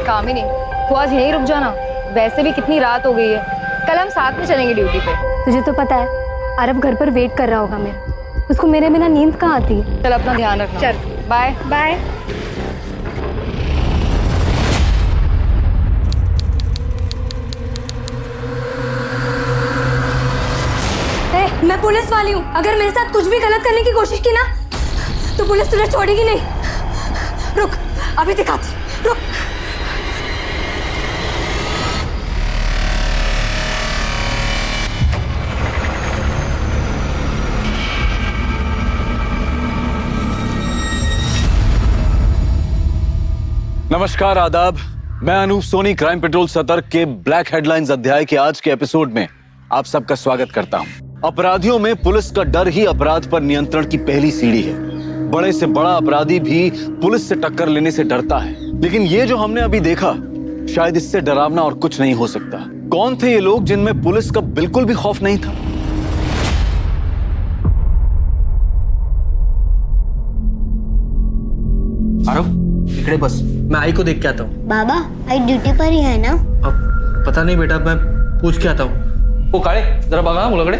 कामिनी, तू आज यहीं रुक जाना। वैसे भी कितनी रात हो गई है, कल हम साथ में चलेंगे ड्यूटी पे। तुझे तो पता है आरव घर पर वेट कर रहा होगा मेरा, उसको मेरे बिना नींद कहाँ आती है। चल अपना ध्यान रखना। चल बाय बाय। मैं पुलिस वाली हूँ, अगर मेरे साथ कुछ भी गलत करने की कोशिश की ना तो पुलिस तुझे छोड़ेगी नहीं। रुक, अभी दिखाती, रुक। नमस्कार, आदाब। मैं अनूप सोनी क्राइम पेट्रोल सतर्क के ब्लैक हेडलाइंस अध्याय के आज के एपिसोड में आप सबका स्वागत करता हूं। अपराधियों में पुलिस का डर ही अपराध पर नियंत्रण की पहली सीढ़ी है। बड़े से बड़ा अपराधी भी पुलिस से टक्कर लेने से डरता है, लेकिन ये जो हमने अभी देखा, शायद इससे डरावना और कुछ नहीं हो सकता। कौन थे ये लोग जिनमें पुलिस का बिल्कुल भी खौफ नहीं था? आरव, इकड़े बस, मैं आई को देख के आता हूँ। बाबा, आई ड्यूटी पर ही है ना? अब पता नहीं बेटा, मैं पूछ के आता हूँ। ओ काळे, जरा बघा मुलाकडे।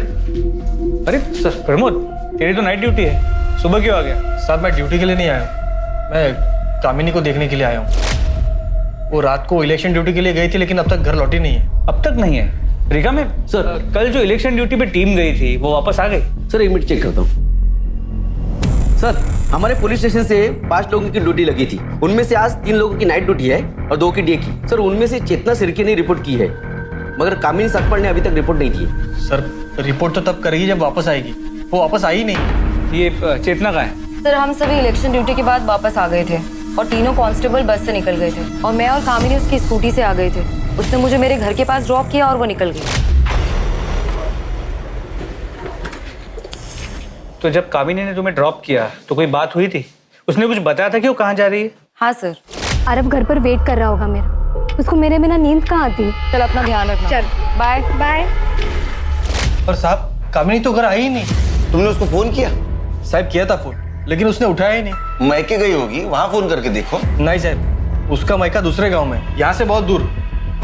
अरे सर प्रमोद, तेरी तो नाइट ड्यूटी है, सुबह क्यों आ गया? साहब मैं ड्यूटी के लिए नहीं आया हूँ, मैं कामिनी को देखने के लिए आया हूँ। वो रात को इलेक्शन ड्यूटी के लिए गई थी, लेकिन अब तक घर लौटी नहीं है। अब तक नहीं है? रीगा मैम सर, कल जो इलेक्शन ड्यूटी पे टीम गई थी वो वापस आ गई? सर एक मिनट चेक करता हूँ। सर हमारे पुलिस स्टेशन से 5 लोगों की ड्यूटी लगी थी, उनमें से आज 3 लोगों की नाइट ड्यूटी है और 2 की डे की। सर उनमें से चेतना सिरके ने रिपोर्ट की है, मगर कामिनी सकपाल ने अभी तक रिपोर्ट नहीं की है। सर रिपोर्ट तो तब करेगी जब वापस आएगी, वो वापस आई ही नहीं। ये चेतना कहाँ है? सर हम सभी इलेक्शन ड्यूटी के बाद वापस आ गए थे और तीनों कांस्टेबल बस से निकल गए थे और मैं और कामिनी उसकी स्कूटी से आ गए थे। उसने मुझे मेरे घर के पास ड्रॉप किया और वो निकल गई। तो जब कामिनी ने तुम्हें ड्रॉप किया तो कोई बात हुई थी? उसने कुछ बताया था कि वो कहाँ जा रही है? हाँ सर। आरव घर पर वेट कर रहा होगा मेरा, उसको मेरे बिना नींद कहाँ आती है। चल अपना ध्यान रखना। चल बाय बाय। और साहब कामिनी तो घर आई ही नहीं। तुमने उसको फोन किया? साहब किया था फोन, लेकिन उसने उठाया ही नहीं। मैके गई होगी, वहां फोन करके देखो। नहीं साहब, उसका मायका दूसरे गांव में, यहाँ से बहुत दूर।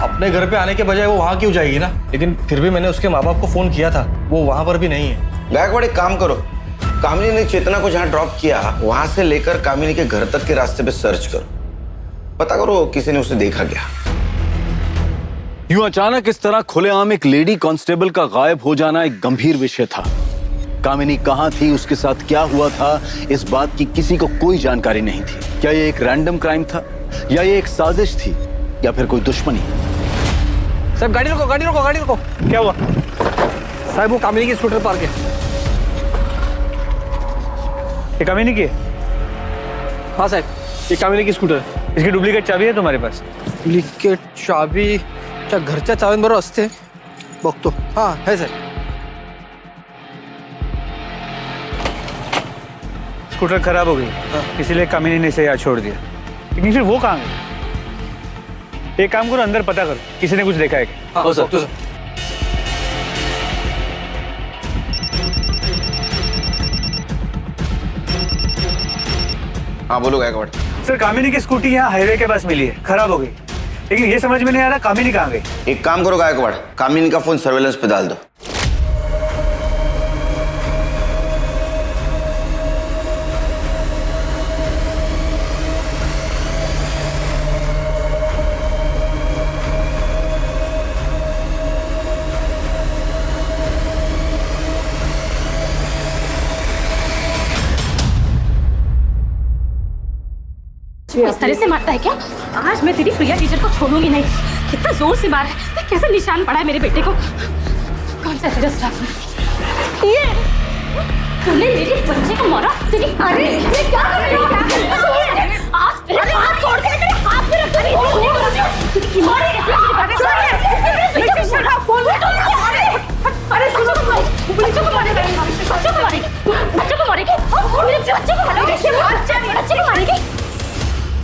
अपने घर पे आने के बजाय वो वहाँ क्यों जाएगी ना? लेकिन फिर भी मैंने उसके माँ बाप को फोन किया था, वो वहाँ पर भी नहीं है। गायकवाड़ एक काम करो, कामिनी ने चेतना को जहाँ ड्रॉप किया वहां से लेकर कामिनी के घर तक के रास्ते पे सर्च करो, पता करो किसी ने उसे देखा क्या। यूं अचानक इस तरह खुलेआम एक लेडी कांस्टेबल का गायब हो जाना एक गंभीर विषय था। कामिनी कहां थी, उसके साथ क्या हुआ था, इस बात की किसी को कोई जानकारी नहीं थी। क्या ये एक रैंडम क्राइम था या ये एक साजिश थी या फिर कोई दुश्मनी? साहब गाड़ी रोको, गाड़ी रोको, गाड़ी रोको। क्या हुआ? साहब वो कामिनी की स्कूटर पार्क है। ये कामिनी की है? हाँ साहब, ये कामिनी की स्कूटर। इसकी डुप्लीकेट चाबी है तुम्हारे पास? डुप्लीकेट चाबी घरच्या चावींबरोबर असते, बघतो। हाँ है साहब। स्कूटर खराब हो गई, इसीलिए कामिनी ने इसे यहाँ छोड़ दिया। लेकिन फिर वो कहाँ गई? एक काम करो, अंदर पता करो, किसी ने कुछ देखा है क्या? हाँ सर। हाँ बोलो गायकवाड़। सर कामिनी की स्कूटी यहाँ हाईवे के पास मिली है, खराब हो गई, लेकिन ये समझ में नहीं आ रहा कामिनी कहाँ गई। एक काम करो गायकवाड़, कामिनी का फोन सर्वेलेंस पे डाल दो। इस तरह से मारता है क्या? आज मैं तेरी प्रिया टीचर को छोड़ूंगी नहीं। कितना जोर से मारा है, कैसा निशान पड़ा है मेरे बेटे को। कौन सा तेरा स्टाफ है? ये तूने मेरे बच्चे को मारा? तेरी अरे ये क्या कर रही है? आज तेरे हाथ तोड़ के तेरे हाथ पे रख दूंगी। मारे अरे सुनो, बच्चों को मारेगी, बच्चों को मारेगी, बच्चों को मारेगी, मेरे बच्चे को मारेगी, बच्चे को मारेगी।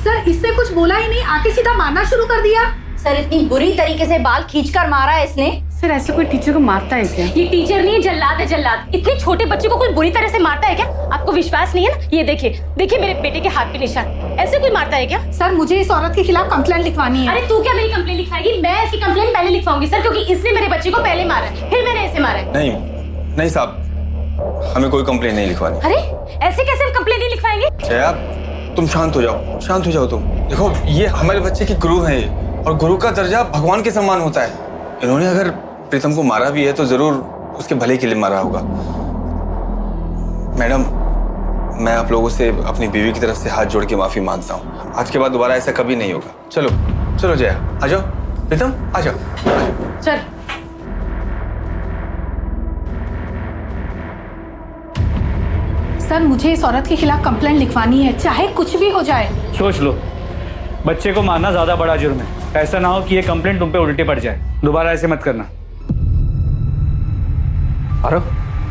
सर इसने कुछ बोला ही नहीं, आके सीधा मारना शुरू कर दिया। सर इतनी बुरी तरीके से बाल खींचकर मारा है इसने। सर ऐसे कोई टीचर को मारता है क्या? ये टीचर नहीं है, जल्लाद है, जल्लाद। इतने छोटे बच्चे को कोई बुरी तरह से मारता है क्या? आपको विश्वास नहीं है ना? ये देखिए, देखिए मेरे बेटे के हाथ पे निशान। ऐसे कोई मारता है क्या? सर मुझे इस औरत के खिलाफ कंप्लेंट लिखवानी है। अरे तू क्या मेरी कंप्लेंट लिखवाएगी? मैं इसकी कंप्लेंट पहले लिखवाऊंगी सर, क्योंकि इसने मेरे बच्चे को पहले मारा है, फिर मैंने इसे मारा है। नहीं साहब, हमें कोई कंप्लेंट नहीं लिखवानी। अरे ऐसे कैसे हम कंप्लेंट नहीं लिखवाएंगे? जया, तुम शांत हो जाओ, शांत हो जाओ तुम। देखो, ये हमारे बच्चे की गुरु है और गुरु का दर्जा भगवान के समान होता है। इन्होंने अगर प्रीतम को मारा भी है तो जरूर उसके भले के लिए मारा होगा। मैडम, मैं आप लोगों से अपनी बीवी की तरफ से हाथ जोड़ के माफी मांगता हूँ। आज के बाद दोबारा ऐसा कभी नहीं होगा। चलो चलो जया, आ जाओ। प्रीतम आ जाओ। चल। सर मुझे इस औरत के खिलाफ कंप्लेंट लिखवानी है, चाहे कुछ भी हो जाए। सोच लो, बच्चे को मारना ज्यादा बड़ा जुर्म है। ऐसा ना हो कि ये कंप्लेंट तुम पे उल्टे पड़ जाए। दोबारा ऐसे मत करना। आरव,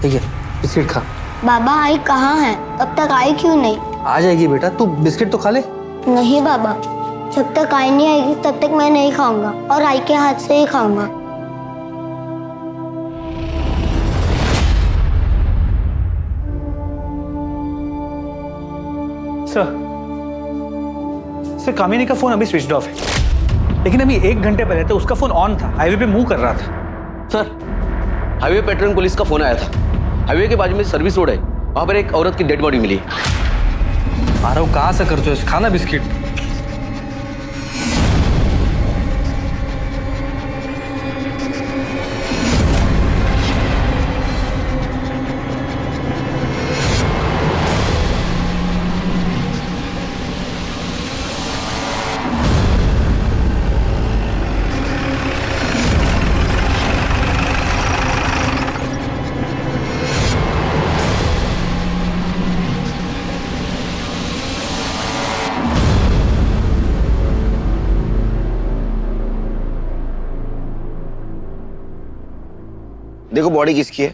ठीक है, बिस्किट खा। बाबा आई कहाँ है? तब तक आई क्यों नहीं? आ जाएगी बेटा, तू बिस्किट तो खा ले। नहीं बाबा, जब तक आई नहीं आएगी तब तक मैं नहीं खाऊंगा, और आई के हाथ से ही खाऊंगा। सर, कामिनी का फोन अभी स्विच ऑफ है, लेकिन अभी 1 घंटे पहले तो उसका फोन ऑन था, हाईवे पे मूव कर रहा था। सर, हाईवे पेट्रोलिंग पुलिस का फोन आया था। हाईवे के बाजू में सर्विस रोड है, वहां पर एक औरत की डेड बॉडी मिली। आरव, कहाँ से करते हो? खाना बिस्किट। देखो बॉडी किसकी है।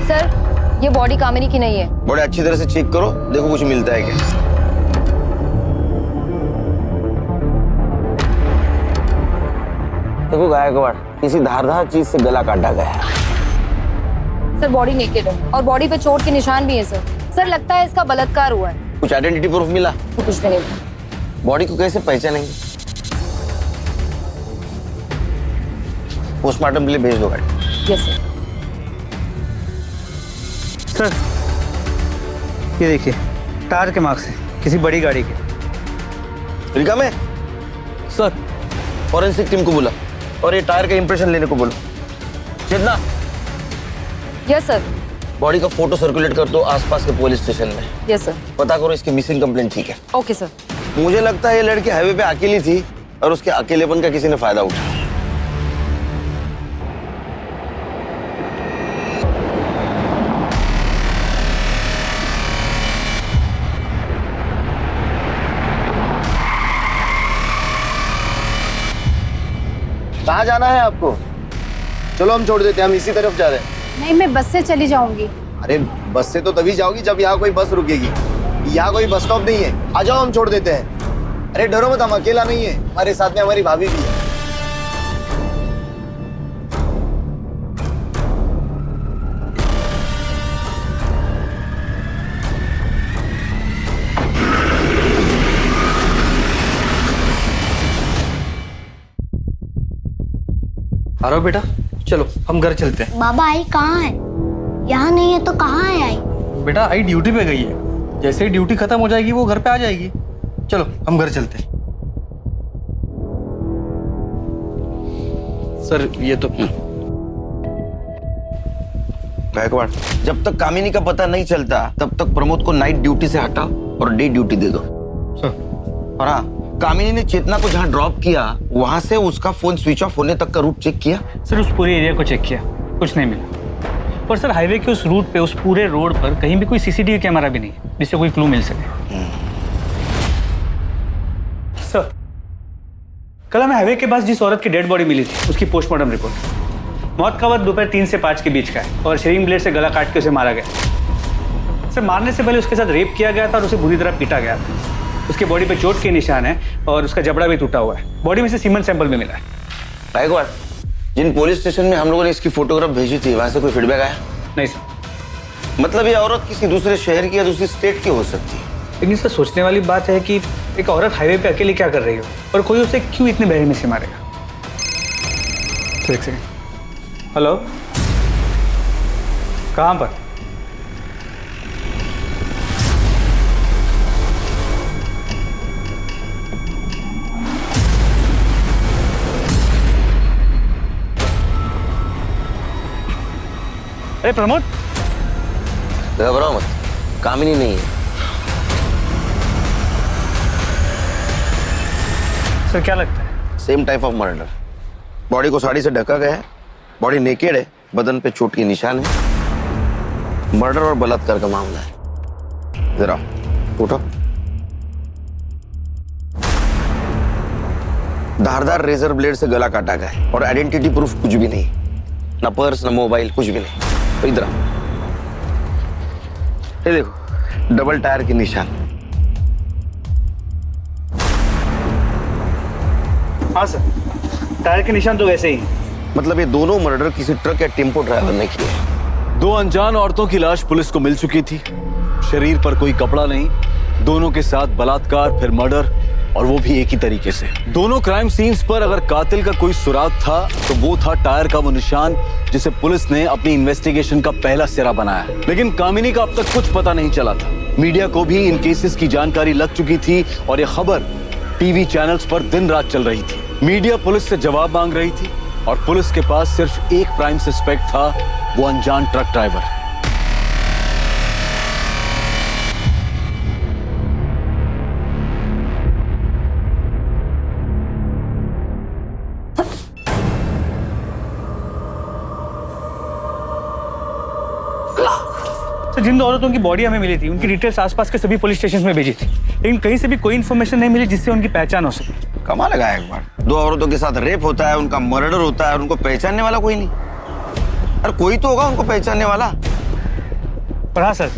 सर, ये बॉडी कामिनी की नहीं है। बॉडी अच्छी तरह से चेक करो, देखो कुछ मिलता है क्या। देखो गायकवाड़, किसी धारदार चीज से गला काटा गया है। सर, बॉडी नेकेड है और बॉडी पे चोट के निशान भी है सर। सर, लगता है इसका बलात्कार हुआ है। कुछ आइडेंटिटी प्रूफ मिला? कुछ भी नहीं। बॉडी को कैसे पहचानेंगे? पोस्टमार्टम के लिए भेज दो गाड़ी। Yes sir. सर, ये देखिए, टायर के मार्क्स हैं, किसी बड़ी गाड़ी के। रिका में सर, फॉरेंसिक टीम को बोला और ये टायर का इंप्रेशन लेने को बोलो। चेतना, यस सर। बॉडी का फोटो सर्कुलेट कर दो आसपास के पुलिस स्टेशन में। Yes sir. पता करो इसकी मिसिंग कंप्लेंट। ठीक है? Okay sir. मुझे लगता है ये लड़की हाईवे पे अकेली थी और उसके अकेलेपन का किसी ने फायदा उठाया। कहाँ जाना है आपको? चलो हम छोड़ देते हैं, हम इसी तरफ जा रहे हैं। नहीं, मैं बस से चली जाऊंगी। अरे बस से तो तभी जाओगी जब यहाँ कोई बस रुकेगी। यहाँ कोई बस स्टॉप नहीं है, आ जाओ हम छोड़ देते हैं। अरे डरो मत, हम अकेला नहीं है, हमारे साथ में हमारी भाभी भी है। आरव बेटा, चलो हम घर चलते हैं। बाबा आई कहाँ है? यहाँ नहीं है तो कहाँ है आई? बेटा, आई ड्यूटी पे गई है, जैसे ही ड्यूटी खत्म हो जाएगी वो घर पे आ जाएगी। चलो हम घर चलते हैं। सर, ये तो गायकवाड़, जब तक कामिनी का पता नहीं चलता तब तक प्रमोद को नाइट ड्यूटी से हटाओ और डे ड्यूटी दे दो। सर। और हाँ, कामिनी ने चेतना को जहाँ ड्रॉप किया वहां से उसका फोन स्विच ऑफ होने तक का रूट चेक किया? सर, उस पूरे एरिया को चेक किया, कुछ नहीं मिला। पर सर, हाईवे के उस रूट पे, उस पूरे रोड पर कहीं भी कोई सीसीटीवी कैमरा भी नहीं है जिससे कोई क्लू मिल सके। सर, कल हमें हाईवे के पास जिस औरत की डेड बॉडी मिली थी उसकी पोस्टमार्टम रिपोर्ट। मौत का वक्त दोपहर 3 से 5 के बीच का है और शेविंग ब्लेड से गला काट के उसे मारा गया। सर, मारने से पहले उसके साथ रेप किया गया था और उसे बुरी तरह पीटा गया था। उसके बॉडी पे चोट के निशान है और उसका जबड़ा भी टूटा हुआ है। बॉडी में से सीमेंट सैंपल भी मिला है। गायकवाड़, जिन पुलिस स्टेशन में हम लोगों ने इसकी फोटोग्राफ भेजी थी वहां से कोई फीडबैक आया? नहीं सर। मतलब ये औरत किसी दूसरे शहर की या दूसरी स्टेट की हो सकती है। लेकिन सर सोचने वाली बात है कि एक औरत हाईवे पे अकेली क्या कर रही हो और कोई उसे क्यों इतने बेरहमी से मारेगा। तो एक सेकंड। हेलो, कहाँ पर? अरे प्रमोद, घबराओ मत, कामिनी नहीं है। सर क्या लगता है? Same type of murder. Body को साड़ी से ढका गया है, बॉडी नेकेड है, बदन पे चोट के निशान है। मर्डर और बलात्कार का मामला है। जरा उठो। धारदार रेजर ब्लेड से गला काटा गया है और आइडेंटिटी प्रूफ कुछ भी नहीं, ना पर्स ना मोबाइल, कुछ भी नहीं। तो इधर ये देखो, डबल टायर के निशान। हाँ सर, टायर के निशान तो वैसे ही। मतलब ये दोनों मर्डर किसी ट्रक या टेम्पो ड्राइवर ने किए। 2 अनजान औरतों की लाश पुलिस को मिल चुकी थी। शरीर पर कोई कपड़ा नहीं, दोनों के साथ बलात्कार फिर मर्डर, और वो भी एक ही तरीके से। दोनों क्राइम सीन्स पर अगर कातिल का कोई सुराग था तो वो था टायर का वो निशान जिसे पुलिस ने अपनी इन्वेस्टिगेशन का पहला सिरा बनाया। लेकिन कामिनी का अब तक कुछ पता नहीं चला था। मीडिया को भी इन केसेस की जानकारी लग चुकी थी और ये खबर टीवी चैनल्स पर दिन रात चल रही थी। मीडिया पुलिस से जवाब मांग रही थी और पुलिस के पास सिर्फ एक प्राइम सस्पेक्ट था, वो अनजान ट्रक ड्राइवर। तो जिन 2 औरतों की बॉडी हमें मिली थी उनकी डिटेल्स आसपास के सभी पुलिस स्टेशन में भेजी थी, लेकिन कहीं से भी कोई इन्फॉर्मेशन नहीं मिली जिससे उनकी पहचान हो सके। कमाल लगा एक बार। 2 औरतों के साथ रेप होता है, उनका मर्डर होता है, उनको पहचानने वाला कोई नहीं। अरे कोई तो होगा उनको पहचानने वाला। पर हाँ सर,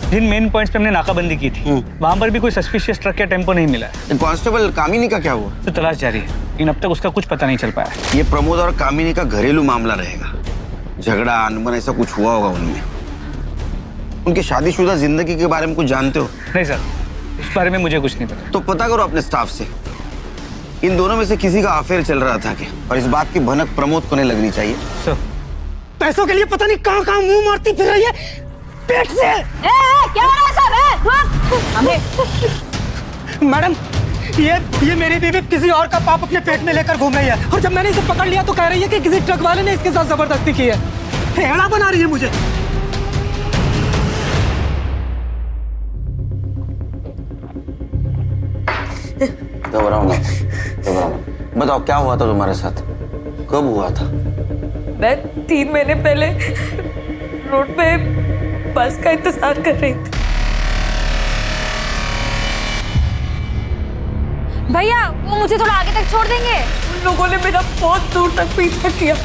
जिन मेन पॉइंट्स पे हमने नाकाबंदी की थी वहां पर भी कोई सस्पिशियस ट्रक या टेम्पो नहीं मिला है। कांस्टेबल कामिनी का क्या हुआ? तो तलाश जारी है, लेकिन अब तक उसका कुछ पता नहीं चल पाया। ये प्रमोद और कामिनी का घरेलू मामला रहेगा। झगड़ा अनबन ऐसा कुछ हुआ होगा उनमें। उनकी शादीशुदा जिंदगी के बारे में कुछ जानते हो? नहीं सर, उस बारे में मुझे कुछ नहीं पता। तो पता करो अपने स्टाफ से, इन दोनों में से किसी का अफेयर चल रहा था क्या? और इस बात की भनक प्रमोद को नहीं लगनी चाहिए। सर, पैसों के लिए पता नहीं कहाँ कहाँ मुंह मारती फिर रही है पेट से। क्या हो रहा है सब? मैडम, ये मेरी बीवी किसी और का पाप अपने पेट में लेकर घूम रही है, और जब मैंने इसे पकड़ लिया तो कह रही है कि किसी ट्रक वाले ने इसके साथ जबरदस्ती की है। हेड़ा बना रही है मुझे। घबराओ ना, घबराओ ना। बताओ क्या हुआ था तुम्हारे साथ, कब हुआ था? मैं 3 महीने पहले रोड पे बस का इंतजार कर रही थी। भैया, वो मुझे थोड़ा आगे तक छोड़ देंगे? उन लोगों ने मेरा बहुत दूर तक पीछा किया,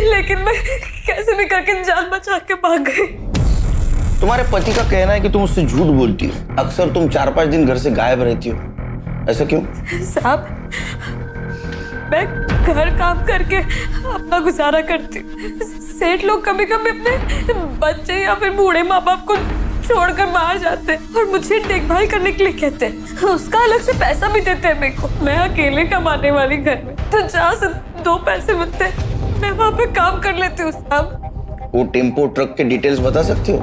लेकिन मैं कैसे भी करके जान बचा के भाग गई। तुम्हारे पति का कहना है कि तुम उससे झूठ बोलती हो, अक्सर तुम 4-5 दिन घर से गायब रहती हो, ऐसा क्यों? साहब, मैं घर काम करके अपना गुजारा करती हूँ। सेठ लोग कभी कभी अपने बच्चे या फिर बूढ़े माँ बाप को छोड़कर बाहर जाते हैं और मुझे देखभाल करने के लिए कहते हैं। उसका अलग से पैसा भी देते हैं मेरे को। मैं अकेले कमाने वाली घर में, तो जहाँ से 2 पैसे मिलते हैं मैं वहाँ पे काम कर लेती हूँ। साहब, वो टेम्पो ट्रक के डिटेल्स बता सकती हो?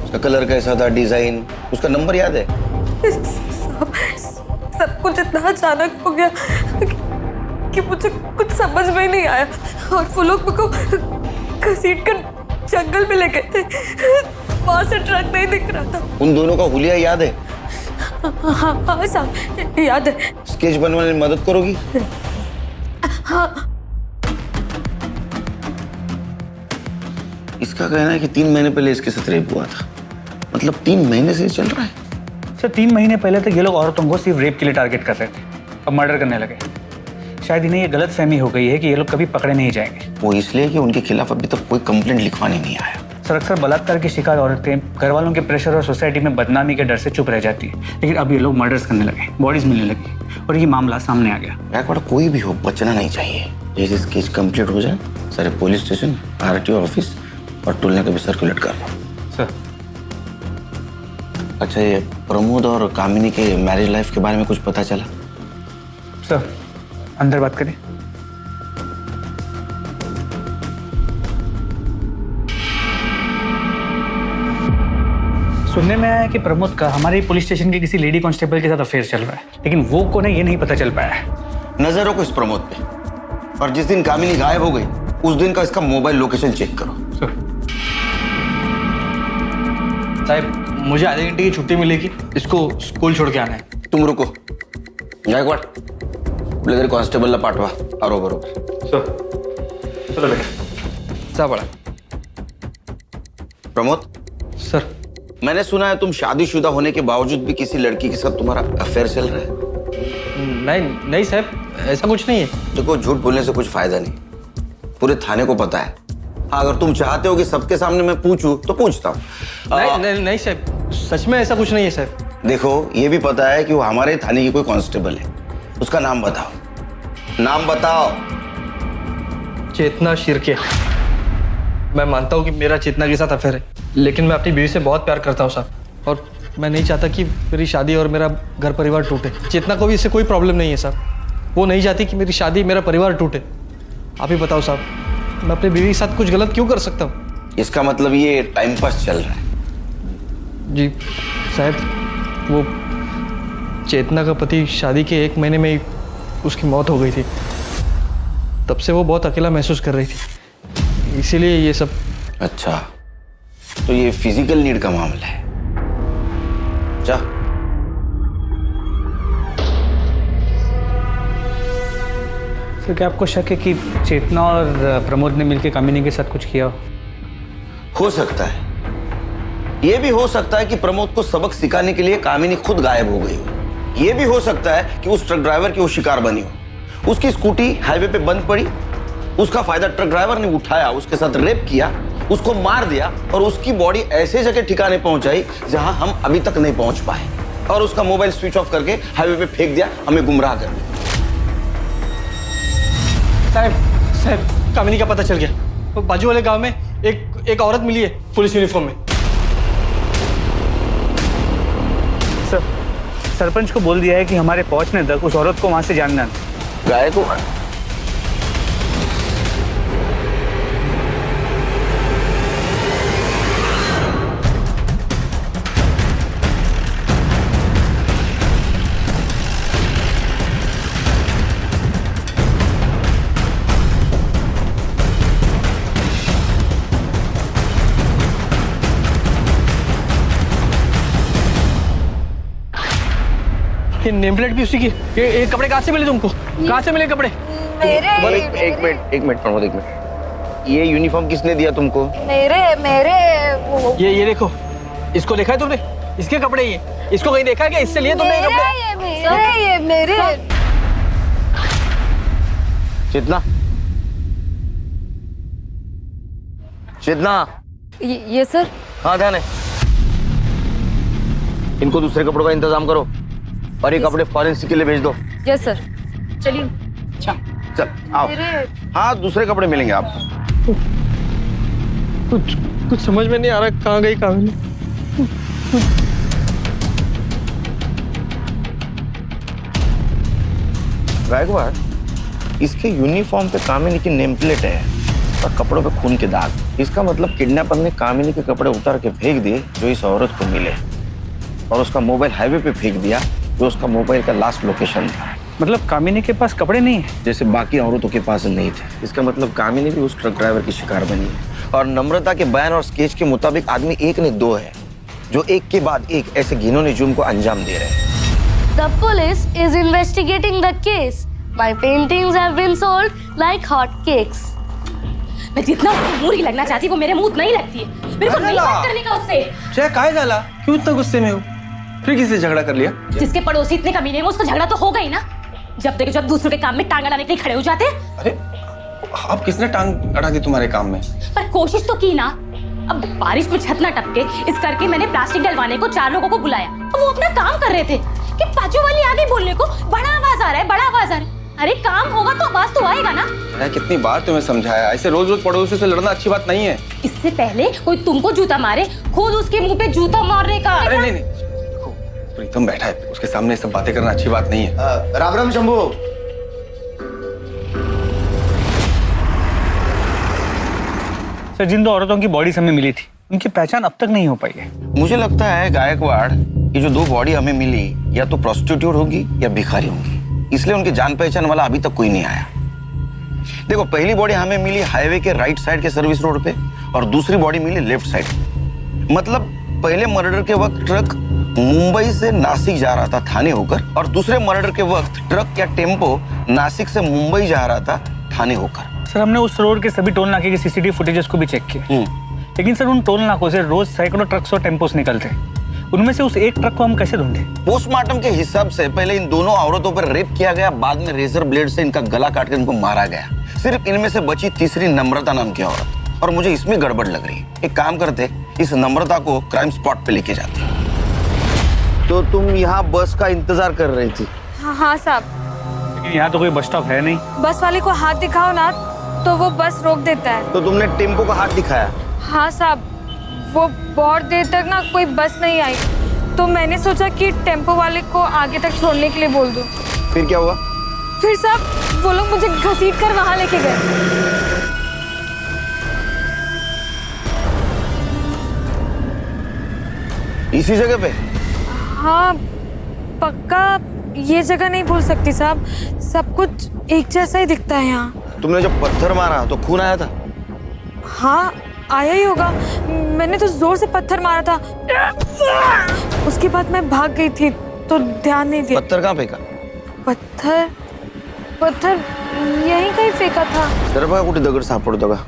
उसका कलर कैसा था, डिजाइन, उसका नंबर याद है? साहब, सब कुछ इतना अचानक हो गया कि मुझे कुछ समझ में ही नहीं आया, और वो लोग मुझको घसीट कर जंगल में ले गए थे। वहां से ट्रक नहीं दिख रहा था। उन दोनों का हुलिया याद है? हाँ साहब, याद है। स्केच बनवाने में मदद करोगी? हाँ। इसका कहना है कि 3 महीने पहले इसके साथ रेप हुआ था। मतलब 3 महीने से चल रहा है। सर, 3 महीने पहले तक ये लोग औरतों को सिर्फ रेप के लिए टारगेट कर रहे थे, अब मर्डर करने लगे। शायद इन्हें ये गलत फहमी हो गई है कि ये लोग कभी पकड़े नहीं जाएंगे। वो इसलिए कि उनके खिलाफ अभी तक कोई कंप्लेंट लिखवाने नहीं आया। सर अक्सर बलात्कार की शिकार औरतें घर वालों के प्रेशर और सोसाइटी में बदनामी के डर से चुप रह जाती है, लेकिन अब ये लोग मर्डर्स करने लगे, बॉडीज मिलने लगी और ये मामला सामने आ गया। गायकवाड़ कोई भी हो बचना नहीं चाहिए। जैसे केस कंप्लीट हो जाए सारे पुलिस स्टेशन, आरटीओ ऑफिस और टोलने का भी सर्कुलेट कर दो। सर अच्छा, ये प्रमोद और कामिनी के मैरिज लाइफ के बारे में कुछ पता चला? सर अंदर बात करें। सुनने में आया है कि प्रमोद का हमारे पुलिस स्टेशन के किसी लेडी कांस्टेबल के साथ अफेयर चल रहा है, लेकिन वो कौन है ये नहीं पता चल पाया है। नजर रखो इस प्रमोद पे, और जिस दिन कामिनी गायब हो गई उस दिन का इसका मोबाइल लोकेशन चेक करो। साहब मुझे आधे घंटे की छुट्टी मिलेगी, इसको स्कूल छोड़ के आना है। तुम रुको गायकवाड़, ब्लेजर कांस्टेबल ला पाठवा आरो बरोबर। चलो बेटा जा बड़ा। प्रमोद सर मैंने सुना है तुम शादीशुदा होने के बावजूद भी किसी लड़की के साथ तुम्हारा अफेयर चल रहा है। नहीं साहब, ऐसा कुछ नहीं है। देखो झूठ बोलने से कुछ फायदा नहीं, पूरे थाने को पता है। हाँ, अगर तुम चाहते हो कि सबके सामने मैं पूछूं तो पूछता हूँ। नहीं साहब, सच में ऐसा कुछ नहीं है साहब। देखो ये भी पता है कि वो हमारे थाने की कोई कांस्टेबल है, उसका नाम बताओ, नाम बताओ। चेतना शिर्के। मैं मानता हूँ कि मेरा चेतना के साथ अफेयर है, लेकिन मैं अपनी बीवी से बहुत प्यार करता हूँ साहब, और मैं नहीं चाहता कि मेरी शादी और मेरा घर परिवार टूटे। चेतना को भी इससे कोई प्रॉब्लम नहीं है साहब, वो नहीं चाहती कि मेरी शादी मेरा परिवार टूटे। आप ही बताओ साहब, मैं अपनी बीवी के साथ कुछ गलत क्यों कर सकता हूँ? इसका मतलब ये टाइम पास चल रहा है। जी साहब, वो चेतना का पति शादी के 1 महीने में ही उसकी मौत हो गई थी। तब से वो बहुत अकेला महसूस कर रही थी, इसीलिए ये सब। अच्छा, तो ये फिजिकल नीड का मामला है। जा। तो क्या आपको शक है कि चेतना और प्रमोद ने मिलकर कामिनी के साथ कुछ किया हो सकता है, ये भी हो सकता है कि प्रमोद को सबक सिखाने के लिए कामिनी खुद गायब हो गई हो। ये भी हो सकता है कि उस ट्रक ड्राइवर की वो शिकार बनी हो। उसकी स्कूटी हाईवे पे बंद पड़ी, उसका फायदा ट्रक ड्राइवर ने उठाया, उसके साथ रेप किया, उसको मार दिया और उसकी बॉडी ऐसे जगह ठिकाने पहुंचाई जहां हम अभी तक नहीं पहुंच पाए, और उसका मोबाइल स्विच ऑफ करके हाईवे पे फेंक दिया, हमें गुमराह कर दिया। साहब कामिनी का पता चल गया। वो बाजू वाले गांव में एक औरत मिली है पुलिस यूनिफॉर्म में। सर सरपंच को बोल दिया है कि हमारे पहुंचने तक उस औरत को वहां से जानना है। गायकवाड़, ये नेम प्लेट भी उसी की। ये कपड़े कहाँ से मिले तुमको? कहाँ से मिले कपड़े? एक मिनट प्रमोद, एक मिनट। ये यूनिफॉर्म किसने दिया तुमको? मेरे ये देखो, इसको देखा है तुमने? इसके कपड़े ये, इसको कहीं देखा है क्या? इससे लिए तुमने कपड़े? ये मेरे। चेतना, चेतना। ये सर। हाँ ध्यान है। इनको दूसरे कपड़ों का इंतजाम करो और ये कपड़े फॉरेंसिक के लिए भेज दो। Yes sir. चलिए। चल आओ। हाँ दूसरे कपड़े मिलेंगे आपको। कुछ समझ में नहीं आ रहा कहाँ गई कामिनी। गायकवाड़, इसके यूनिफॉर्म पे कामिनी की नेम प्लेट है और कपड़ों पे खून के दाग। इसका मतलब किडनैपर ने कामिनी के कपड़े उतार के फेंक दिए जो इस औरत को मिले, और उसका मोबाइल हाईवे पे फेंक दिया जो उसका मोबाइल का लास्ट लोकेशन था। मतलब कामिनी के पास कपड़े नहीं है जैसे बाकी औरतों के पास नहीं थे। इसका मतलब कामिनी भी उस ट्रक ड्राइवर की शिकार बनी है। और नम्रता के बयान और स्केच के मुताबिक आदमी एक ने दो है जो एक के बाद एक ऐसे घिनौने जुर्म को अंजाम दे रहे हैं। The police is investigating the case. My paintings have been sold like hot cakes. मैं जितना उसको मुंह ही लगना चाहती वो मेरे मुंह नहीं लगती है। मेरे को नहीं बात करने का उससे। चाहे काय झाला, क्यों इतना गुस्से में हो? फिर किससे झगड़ा कर लिया? जिसके पड़ोसी इतने कमीने हैं उसको झगड़ा तो होगा ही ना। जब देखो जब दूसरों के काम में टांग अड़ाने के लिए खड़े हो जाते हैं। अरे आप किसने टांग अड़ा दी तुम्हारे काम में? पर कोशिश तो की ना। अब बारिश में छत ना टपके इस करके मैंने प्लास्टिक डलवाने को 4 लोगों को बुलाया। अब वो अपना काम कर रहे थे कि बाजू वाली आगे बोलने को बड़ा आवाज आ रहा है, बड़ा आवाज आ रहा है। अरे काम होगा तो आवाज तो आएगा ना। मैं कितनी बार तुम्हें समझाया, ऐसे रोज रोज पड़ोसियों से लड़ना अच्छी बात नहीं है। इससे पहले कोई तुमको जूता मारे, खुद उसके मुंह पे जूता मारने का। अरे नहीं देखो, प्रीतम बैठा है, उसके सामने सब बातें करना अच्छी बात नहीं है। राम राम शंभू। सर, जिन 2 औरतों की बॉडीज हमें मिली थी उनकी पहचान अब तक नहीं हो पाई है। मुझे लगता है गायकवाड़, ये जो 2 बॉडी हमें मिली या तो प्रोस्टिट्यूट होगी या भिखारी होगी, इसलिए उनकी जान पहचान वाला अभी तक कोई नहीं आया। देखो, पहली बॉडी हमें मिली हाईवे के राइट साइड के सर्विस रोड पे और दूसरी बॉडी मिली लेफ्ट साइड। मतलब पहले मर्डर के वक्त ट्रक मुंबई से नासिक जा रहा था थाने होकर, और दूसरे मर्डर के वक्त ट्रक या टेम्पो नासिक से मुंबई जा रहा था थाने होकर। सर, हमने उस रोड के सभी टोल नाके की सीसीटीवी फुटेजेस को भी चेक किया, लेकिन सर उन टोल नाकों से रोज सैकड़ों ट्रक्स और टेम्पोस निकलते, उनमें से उस एक ट्रक को हम कैसे ढूंढे? पोस्टमार्टम के हिसाब से पहले इन दोनों औरतों पर रेप किया गया, बाद में रेजर ब्लेड से इनका गला काट कर इनको मारा गया। सिर्फ इनमें से बची तीसरी नम्रता नाम की औरत, और मुझे इसमें गड़बड़ लग रही है। एक काम करते, इस नम्रता को क्राइम स्पॉट पे लेके जाते। तो तुम यहाँ बस का इंतजार कर रही थी? हाँ साहब। लेकिन यहाँ तो कोई बस स्टॉप है नहीं। बस वाले को हाथ दिखाओ ना तो वो बस रोक देता है। तो तुमने टेम्पो का हाथ दिखाया? हाँ साहब, वो बहुत देर तक ना कोई बस नहीं आई, तो मैंने सोचा कि टेम्पो वाले को आगे तक छोड़ने के लिए बोल दूं। फिर क्या हुआ? फिर साहब वो लोग मुझे घसीट कर वहां लेके गए। इसी जगह पे? हाँ पक्का ये जगह नहीं भूल सकती साहब, सब कुछ एक जैसा ही दिखता है यहाँ। तुमने जब पत्थर मारा तो खून आया था? हाँ आया ही होगा, मैंने तो जोर से पत्थर मारा था, उसके बाद मैं भाग गई थी तो ध्यान नहीं दिया। पत्थर कहाँ फेंका? पत्थर यहीं कहीं फेंका था। जरा बघा कुठे दगड सापडतो का?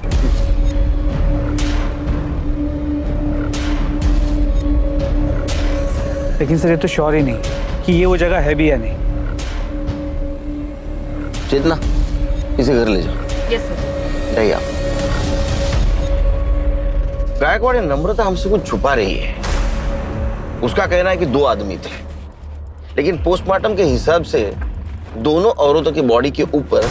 लेकिन सर ये तो श्योर ही नहीं कि ये वो जगह है भी या नहीं। चेतना, इसे घर ले जाओ। Yes sir. जाइए आप। गायकवाड़, नम्रता हमसे कुछ छुपा रही है। उसका कहना है कि 2 आदमी थे, लेकिन पोस्टमार्टम के हिसाब से दोनों औरतों की बॉडी के ऊपर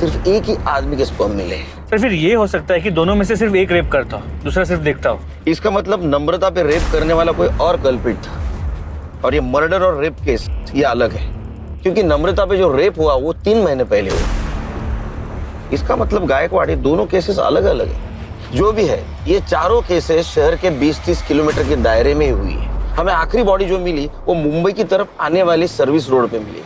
सिर्फ एक ही आदमी के स्पर्म मिले हैं। सर फिर ये हो सकता है कि दोनों में से सिर्फ एक रेप करता हो, दूसरा सिर्फ देखता हो। इसका मतलब नम्रता पे रेप करने वाला कोई और कल्प्रिट था, और ये मर्डर और रेप केस ये अलग है, क्योंकि नम्रता पे जो रेप हुआ वो 3 महीने पहले हुआ। इसका मतलब गायकवाड़, ये दोनों केसेस अलग अलग है। जो भी है, ये चारों केसेस शहर के 20-30 किलोमीटर के दायरे में हुई है। हमें आखिरी बॉडी जो मिली वो मुंबई की तरफ आने वाली सर्विस रोड पे मिली।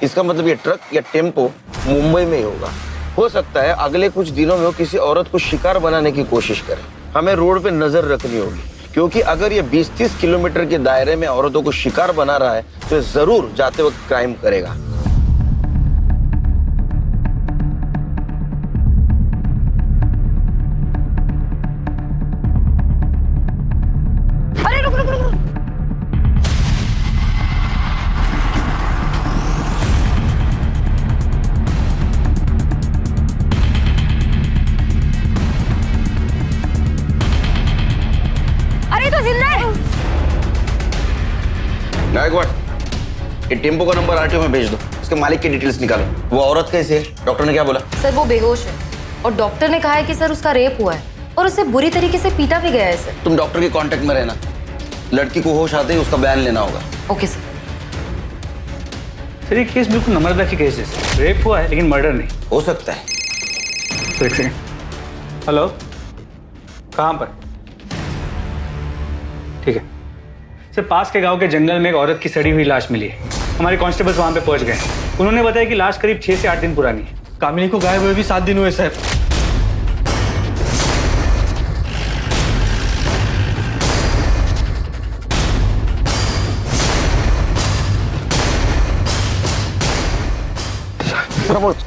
इसका मतलब ये ट्रक या टेम्पो मुंबई में ही होगा। हो सकता है अगले कुछ दिनों में वो किसी औरत को शिकार बनाने की कोशिश करे। हमें रोड पे नजर रखनी होगी, क्योंकि अगर ये 20-30 किलोमीटर के दायरे में औरतों को शिकार बना रहा है तो ये जरूर जाते वक्त क्राइम करेगा। अरे रुक रुक रुक। अरे तो जिंदा है। गायकवाड़, ये टेम्पो का नंबर आरटीओ में भेज दो, इसके मालिक की डिटेल्स निकालो। वो औरत कैसी है? डॉक्टर ने क्या बोला? सर वो बेहोश है, और डॉक्टर ने कहा है कि सर उसका रेप हुआ है और उसे बुरी तरीके से पीटा भी गया है सर। तुम डॉक्टर के कांटेक्ट में रहना, लड़की को होश आते ही उसका बयान लेना होगा। Okay sir. सर ये केस बिल्कुल नम्रता की केस है, रेप हुआ है लेकिन मर्डर नहीं। हो सकता है। तो एक सेकंड। हेलो, कहाँ पर? ठीक है सर, पास के गांव के जंगल में एक औरत की सड़ी हुई लाश मिली है। हमारे कांस्टेबल्स वहां पे पहुंच गए। उन्होंने बताया कि लाश करीब 6 से 8 दिन पुरानी है। कामिनी को गायब हुए भी 7 दिन हुए सर।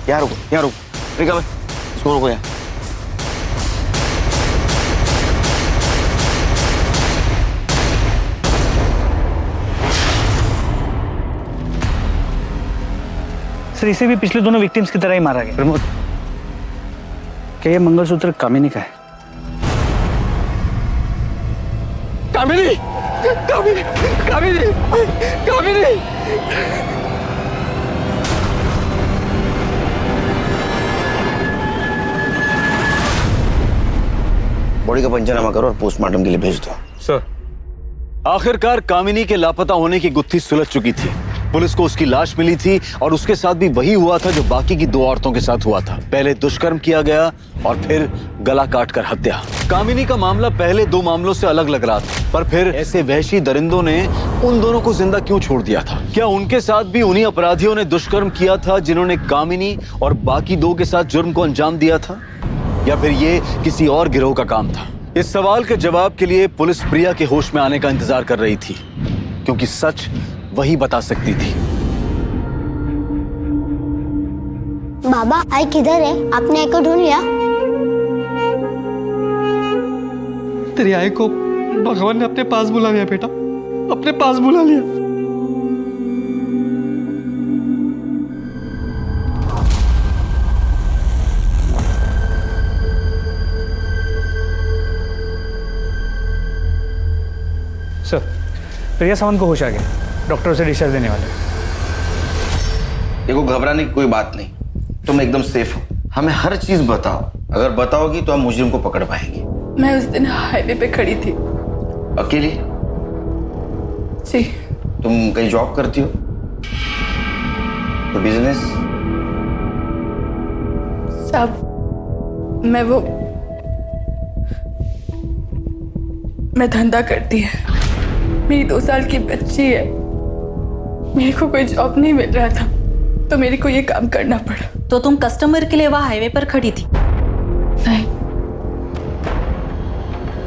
यहाँ रुको, यहाँ रुको। रिका भाई, इसको रुको यहाँ। सर इसे भी पिछले दोनों विक्टिम्स की तरह ही मारा गया। प्रमोद, क्या ये मंगलसूत्र कामिनी का है? कामिनी, कामिनी, कामिनी, कामिनी। बॉडी का पंचनामा करो और पोस्टमार्टम के लिए भेज दो। सर। आखिरकार कामिनी के लापता होने की गुत्थी सुलझ चुकी थी। पुलिस को उसकी लाश मिली थी और उसके साथ भी वही हुआ था जो बाकी की 2 औरतों के साथ हुआ था। पहले दुष्कर्म किया गया और फिर गला काटकर हत्या। कामिनी का मामला पहले 2 मामलों से अलग लग रहा था, पर फिर ऐसे वहशी दरिंदों ने उन दोनों को जिंदा क्यों छोड़ दिया था? क्या उनके साथ भी उन्हीं अपराधियों ने दुष्कर्म किया था जिन्होंने कामिनी और बाकी 2 के साथ जुर्म को अंजाम दिया था, या फिर ये किसी और गिरोह का काम था? इस सवाल के जवाब के लिए पुलिस प्रिया के होश में आने का इंतजार कर रही थी, क्योंकि सच वही बता सकती थी। बाबा आई किधर है? आपने आई को ढूंढ लिया? तेरी आई को भगवान ने अपने पास बुला लिया बेटा, अपने पास बुला लिया। सर, प्रिया सावंत को होश आ गया। डॉक्टर उसे डिस्चार्ज देने वाले। देखो, घबराने की कोई बात नहीं, तुम एकदम सेफ हो। हमें हर चीज बताओ, अगर बताओगी तो हम मुजरिम को पकड़ पाएंगे। मैं उस दिन हाईवे पे खड़ी थी। अकेली? जी। तुम कहीं जॉब करती हो? तो बिजनेस? साहब, मैं धंधा करती है। मेरी 2 साल की बच्ची है। मेरे को कोई जॉब नहीं मिल रहा था, तो मेरे को ये काम करना पड़ा। तो तुम कस्टमर के लिए वहाँ हाईवे पर खड़ी थी? नहीं,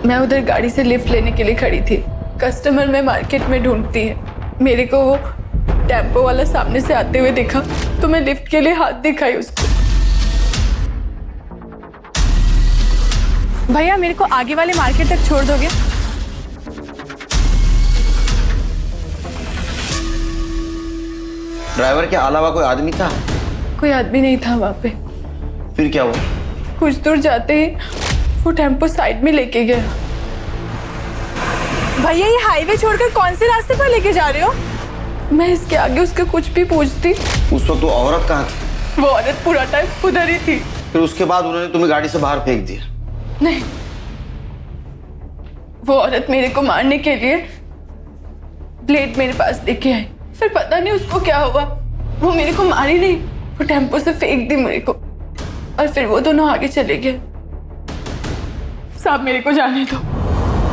मैं उधर गाड़ी से लिफ्ट लेने के लिए खड़ी थी। कस्टमर में मार्केट में ढूंढती है। मेरे को वो टेम्पो वाला सामने से आते हुए देखा, तो मैं लिफ्ट के लिए हाथ दिखाई उसको। भैया मेरे को आगे वाले मार्केट तक छोड़ दोगे? ड्राइवर के अलावा कोई आदमी था? कोई आदमी नहीं था वहाँ पे। फिर क्या हुआ? कुछ दूर जाते ही वो टेम्पो साइड में लेके गया। भैया ये हाईवे छोड़कर कौन से रास्ते पर लेके जा रहे हो? मैं इसके आगे उसके कुछ भी पूछती। उस वक्त वो औरत कहाँ थी? वो औरत पूरा टाइम उधर ही थी। फिर उसके बाद उन्होंने तुम्हें गाड़ी से बाहर फेंक दिया? नहीं, वो औरत मेरे को मारने के लिए ब्लेड मेरे पास लेके आई। फिर पता नहीं उसको क्या हुआ, वो मेरे को मारी नहीं, वो टेम्पो से फेंक दी मेरे को, और फिर वो दोनों आगे चले गए। साहब मेरे को जाने दो,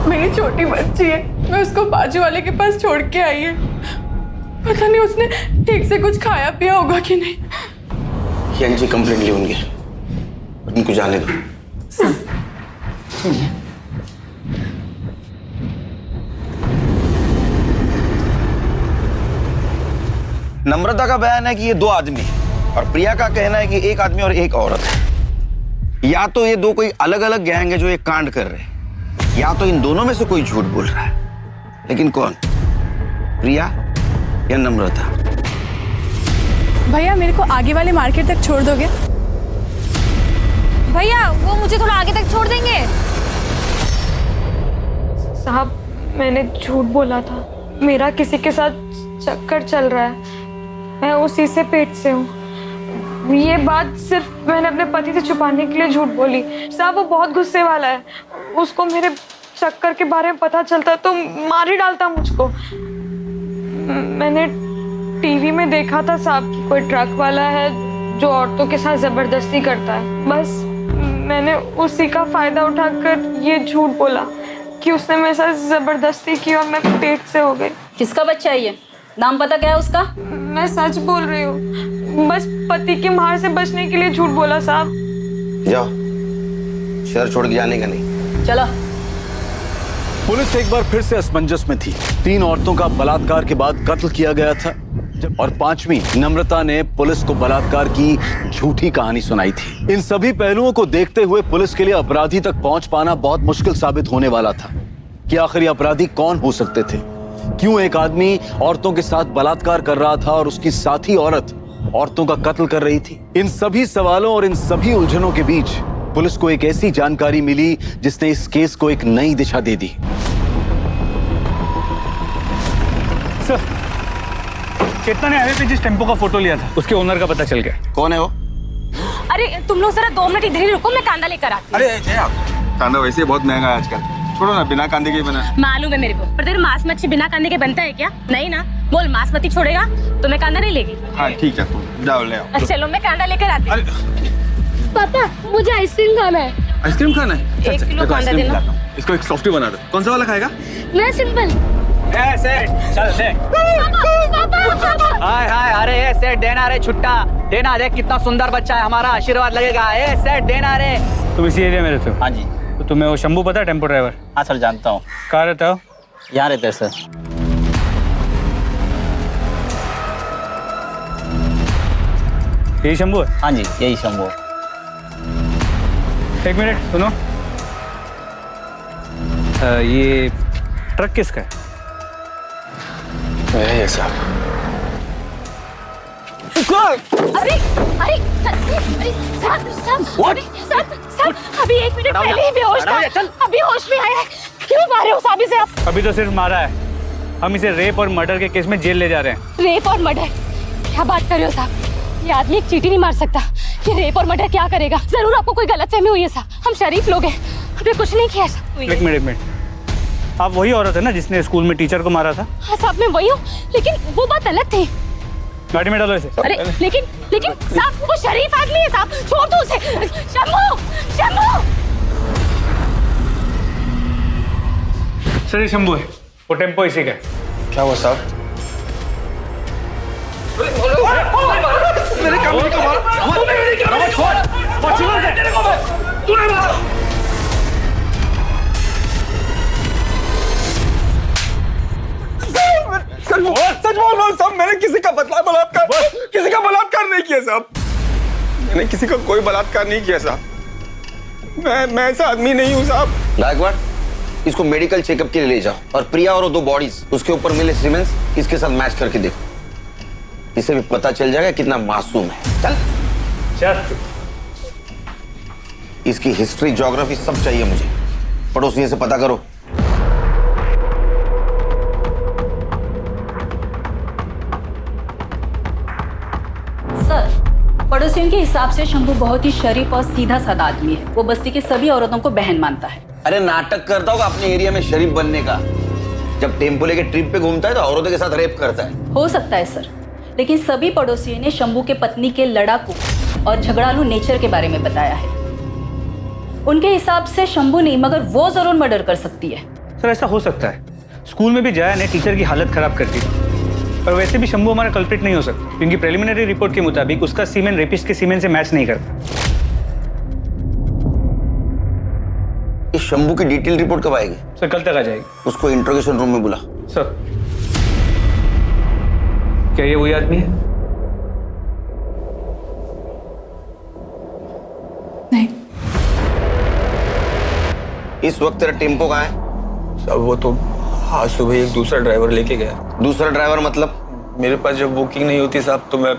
मेरी छोटी बच्ची है, मैं उसको बाजू वाले के पास छोड़ के आई है। पता नहीं उसने ठीक से कुछ खाया पिया होगा कि नहीं। जी कंप्लेंट ली होंगे, उनको जाने दो। नम्रता का बयान है कि ये 2 आदमी हैं और प्रिया का कहना है कि 1 आदमी और 1 औरत है। या तो ये 2 कोई अलग अलग गैंग है जो ये कांड कर रहे हैं, या तो इन दोनों में से कोई झूठ बोल रहा है। लेकिन कौन? प्रिया या नम्रता? भैया मेरे को आगे वाले मार्केट तक छोड़ दोगे? भैया वो मुझे थोड़ा आगे तक छोड़ देंगे? साहब मैंने झूठ बोला था, मेरा किसी के साथ चक्कर चल रहा है, मैं उसी से पेट से हूँ। ये बात सिर्फ मैंने अपने पति से छुपाने के लिए झूठ बोली। साहब वो बहुत गुस्से वाला है, उसको मेरे चक्कर के बारे में पता चलता तो मार ही डालता मुझको। मैंने टीवी में देखा था साहब कि कोई ट्रक वाला है जो औरतों के साथ जबरदस्ती करता है, बस मैंने उसी का फायदा उठाकर ये झूठ बोला कि उसने मेरे साथ जबरदस्ती की और मैं पेट से हो गई। किसका बच्चा है ये? नाम पता क्या है उसका? मैं सच बोल रही हूँ, बस पति की मार से बचने के लिए झूठ बोला साहब। जाओ, शहर छोड़ के जाने का नहीं। चलो। पुलिस एक बार फिर से असमंजस में थी। 3 औरतों का बलात्कार के बाद कत्ल किया गया था और 5वीं नम्रता ने पुलिस को बलात्कार की झूठी कहानी सुनाई थी। इन सभी पहलुओं को देखते हुए पुलिस के लिए अपराधी तक पहुंच पाना बहुत मुश्किल साबित होने वाला था कि आखिर ये अपराधी कौन हो सकते थे। क्यों एक आदमी औरतों के साथ बलात्कार कर रहा था और उसकी साथी औरत औरतों का कत्ल कर रही थी? इन सभी सवालों और इन सभी उलझनों के बीच पुलिस को एक ऐसी जानकारी मिली जिसने इस केस को एक नई दिशा दे दी। चेतना ने हाईवे पे जिस टेम्पो का फोटो लिया था उसके ओनर का पता चल गया। कौन है वो? अरे तुम लोग जरा 2 मिनट इधर ही रुको, मैं कांदा लेकर आती हूँ। अरे जया, कांदा वैसे बहुत महंगा है आजकल, छोड़ो ना, बिना कांदे के बना। मालूम है मेरे को, पर तेरे मांस मच्छी बिना कांदे के बनता है क्या? नहीं ना, बोल मांस मच्छी छोड़ेगा तो मैं कांदा नहीं लेगी। हाँ ठीक है, तुम जाओ ले आओ। चलो मैं कांदा लेकर आती हूँ। पापा मुझे आइसक्रीम खाना है। आइसक्रीम खाना है? 1 किलो कांदा देना। इसको एक सॉफ्टी बना दो। कौन सा वाला खाएगा? मैं सिंपल। चल दे। हाय हाय, अरे ये सेठ देना रे, छुट्टा देना, देख कितना सुंदर बच्चा है हमारा, आशीर्वाद लगेगा। ए सेठ देना रे। तुम इसी एरिया में रहते हो? हाँ जी। तो तुम्हें वो शंभू पता है, टेम्पो ड्राइवर? हाँ सर जानता हूँ। कहाँ रहता हो? यहाँ रहते हैं सर। यही शंभू है? हाँ जी यही शंभू। 1 मिनट सुनो, ये ट्रक किसका है? ये साहब। अरे अरे सर, अभी 1 मिनट पहले ही बेहोश था, अभी होश में आया है। क्यों मारे हो साहब इसे आप? अभी तो सिर्फ मारा है, हम इसे रेप और मर्डर के केस में जेल ले जा रहे हैं। रेप और मर्डर? क्या बात कर रहे हो साहब? ये आदमी एक चींटी नहीं मार सकता। ये रेप और मर्डर क्या करेगा? जरूर आपको कोई गलतफहमी हुई है साहब। हम शरीफ लोग हैं, हमने कुछ नहीं किया साहब। 1 मिनट, आप वही औरत है ना जिसने स्कूल में टीचर को मारा था? हाँ साहब मैं वही हूँ, लेकिन वो बात अलग थी। गाड़ी में डालो इसे। अरे लेकिन साहब वो शरीफ आदमी है साहब, छोड़ दो उसे। शंभू, शंभू। सर ये शंभू है, वो टेम्पो इसी का है। क्या हुआ साहब? मेरे काम नहीं कमा, तूने मारा। सच बोल रहा हूँ साहब, मैंने किसी का बलात्कार नहीं किया साहब। मैंने किसी का कोई बलात्कार नहीं किया साहब। मैं ऐसा आदमी नहीं हूँ साहब। गायकवाड़, इसको मेडिकल चेकअप के लिए ले जाओ और प्रिया और 2 बॉडीज उसके ऊपर मिले सीमेंस इसके साथ मैच करके देखो, इसे भी पता चल जाएगा कितना मासूम है। चल। इसकी हिस्ट्री, ज्योग्राफी सब चाहिए मुझे, पड़ोसियों से पता करो। सर, पड़ोसियों के हिसाब से शंभू बहुत ही शरीफ और सीधा साधा आदमी है। वो बस्ती की सभी औरतों को बहन मानता है। अरे नाटक करता होगा अपने एरिया में शरीफ बनने का, जब टेम्पो लेके ट्रिप पे घूमता है तो औरतों के साथ रेप करता है। हो सकता है सर, लेकिन सभी पड़ोसियों ने शंभू के पत्नी के लड़ाकू और झगड़ालू नेचर के बारे में बताया है। उनके हिसाब से शंभू नहीं मगर वो जरूर मर्डर कर सकती है। सर ऐसा हो सकता है, स्कूल में भी जया ने टीचर की हालत खराब कर दी, पर वैसे भी शंभू हमारा कल्प्रिट नहीं हो सकता, क्योंकि प्रिलिमिनरी रिपोर्ट के मुताबिक उसका सीमेन रेपिस्ट के सीमेन से मैच नहीं करता। इस शंभू की डिटेल रिपोर्ट कब आएगी? सर कल तक आ जाएगी। उसको इंट्रोगेशन रूम में बुला। सर क्या ये वही आदमी है? नहीं। इस वक्त तेरा टेम्पो कहाँ है? साहब वो तो आज सुबह एक दूसरा ड्राइवर लेके गया। दूसरा ड्राइवर मतलब? मेरे पास जब बुकिंग नहीं होती साहब तो मैं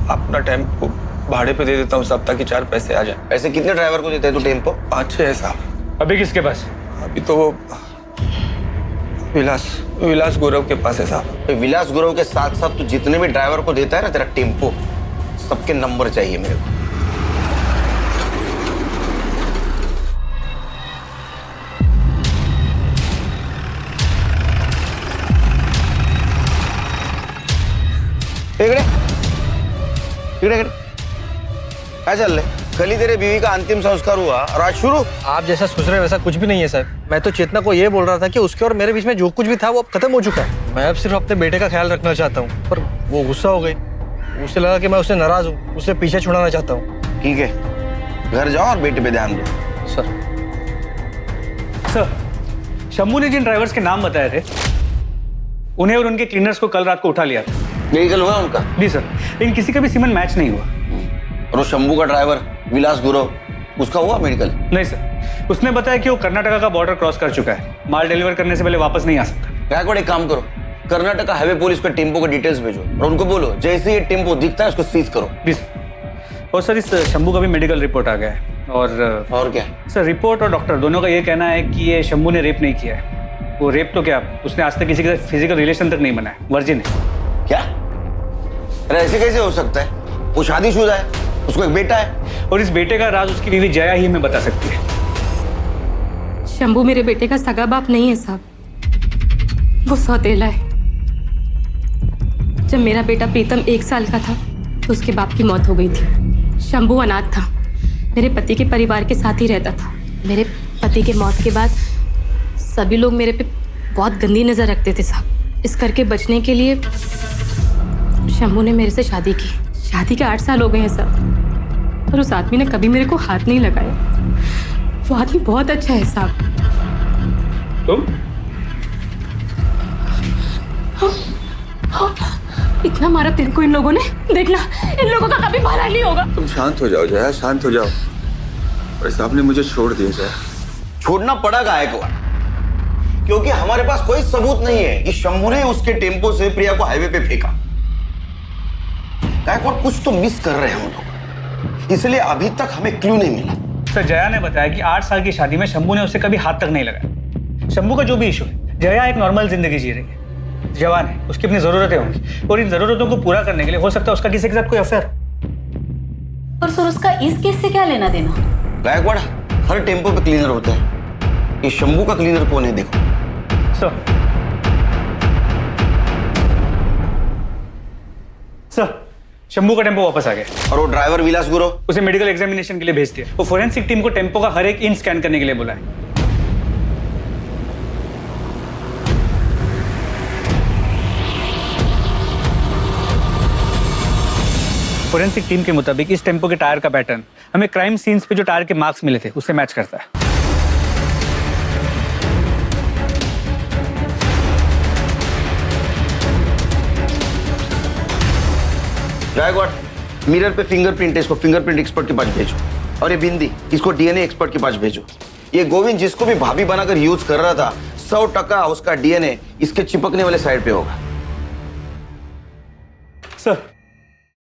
अपना टेम्पो भाड़े पे दे देता हूँ साहब, ताकि 4 पैसे आ जाए। ऐसे कितने ड्राइवर को देते हैं तू टेम्पो? 5-6 है साहब। अभी किसके पास? अभी तो वो विलास गौरव के पास है साहब। विलास गौरव के साथ साथ तू जितने भी ड्राइवर को देता है ना तेरा टेम्पो, सबके नंबर चाहिए मेरे को। क्या चल रहा है? कल ही तेरे बीवी का अंतिम संस्कार हुआ और आज शुरू? आप जैसा सोच रहे हैं वैसा कुछ भी नहीं है सर। मैं तो चेतना को ये बोल रहा था कि उसके और मेरे बीच में जो कुछ भी था वो अब खत्म हो चुका है। मैं अब सिर्फ अपने बेटे का ख्याल रखना चाहता हूँ, पर वो गुस्सा हो गई। उसे लगा कि मैं उससे नाराज हूँ, उसे पीछे छुड़ाना चाहता हूँ। ठीक है, घर जाओ और बेटे पे ध्यान दो। सर शंभू ने जिन ड्राइवर्स के नाम बताए थे उन्हें और उनके क्लीनर्स को कल रात को उठा लिया था। मेडिकल हुआ उनका? जी सर, लेकिन किसी का भी सीमेन मैच नहीं हुआ। और वो शंभू का ड्राइवर विलास गुरव, उसका हुआ मेडिकल? नहीं सर, उसने बताया कि वो कर्नाटका का बॉर्डर क्रॉस कर चुका है, माल डिलीवर करने से पहले वापस नहीं आ सकता। गायकवाड़ एक काम करो, कर्नाटका हाईवे पुलिस को टेम्पो के डिटेल्स भेजो और उनको बोलो जैसे ये टेम्पो दिखता है उसको सीज करो। जी सर। और सर इस शंभू का भी मेडिकल रिपोर्ट आ गया है। और क्या सर? रिपोर्ट और डॉक्टर दोनों का ये कहना है कि ये शंभू ने रेप नहीं किया है। वो रेप तो क्या, उसने आज तक किसी के साथ फिजिकल रिलेशन तक नहीं बनाया, वर्जिन है। क्या? अरे ऐसे कैसे हो सकता है? वो शादीशुदा है, उसको एक बेटा है। और इस बेटे का राज उसकी बीवी जया ही हमें बता सकती है। शंभू मेरे बेटे का सगा बाप नहीं है साहब, वो सौतेला है। जब मेरा बेटा प्रीतम 1 साल का था तो उसके बाप की मौत हो गई थी। शंभू अनाथ था, मेरे पति के परिवार के साथ ही रहता था। मेरे पति के मौत के बाद सभी लोग मेरे पे बहुत गंदी नज़र रखते थे साहब। इस करके बचने के लिए शंभू ने मेरे से शादी की। शादी के 8 साल हो गए हैं साहब, और उस आदमी ने कभी मेरे को हाथ नहीं लगाया। वो आदमी बहुत अच्छा है साहब। तुम? इतना मारा तेरे को इन लोगों ने, देखना इन लोगों का कभी भला नहीं होगा। तुम शांत हो जाओ जया, शांत हो जाओ। भाई साहब ने मुझे छोड़ दिया जया। छोड़ना पड़ा गायकवाड़, क्योंकि हमारे पास कोई सबूत नहीं है कि शंभू ने उसके टेम्पो से प्रिया को हाईवे पे फेंका। गायकवाड़ कुछ तो मिस कर रहे हैं हम लोग, इसलिए अभी तक हमें क्लू नहीं मिला। सर जया ने बताया कि 8 साल की शादी में शंभू ने उसे कभी हाथ तक नहीं लगाया। शंभू का जो भी इशू है, जया एक नॉर्मल जिंदगी जी रही है, जवान है, उसकी अपनी जरूरतें होंगी और इन जरूरतों को पूरा करने के लिए हो सकता है उसका किसी के साथ कोई अफेयर। पर सर उसका इस केस से क्या लेना देना? गायकवाड़ हर टेम्पो पे क्लीनर होते हैं, ये शंभू का क्लीनर कौन है देखो। सर शंभू का टेम्पो वापस आ गया। और वो ड्राइवर विलास गुरु, उसे मेडिकल एग्जामिनेशन के लिए भेज दिया। वो फोरेंसिक टीम को टेम्पो का हर एक इंच स्कैन करने के लिए बोला है। फोरेंसिक टीम के मुताबिक इस टेम्पो के टायर का पैटर्न हमें क्राइम सीन्स पे जो टायर के मार्क्स मिले थे उससे मैच करता है। गायकवाड़ मिरर पे फिंगरप्रिंट है, इसको फिंगरप्रिंट एक्सपर्ट के पास भेजो। और ये बिंदी, इसको डीएनए एक्सपर्ट के पास भेजो। ये गोविंद जिसको भी भाभी बनाकर यूज कर रहा था, 100% उसका डीएनए इसके चिपकने वाले साइड पे होगा। सर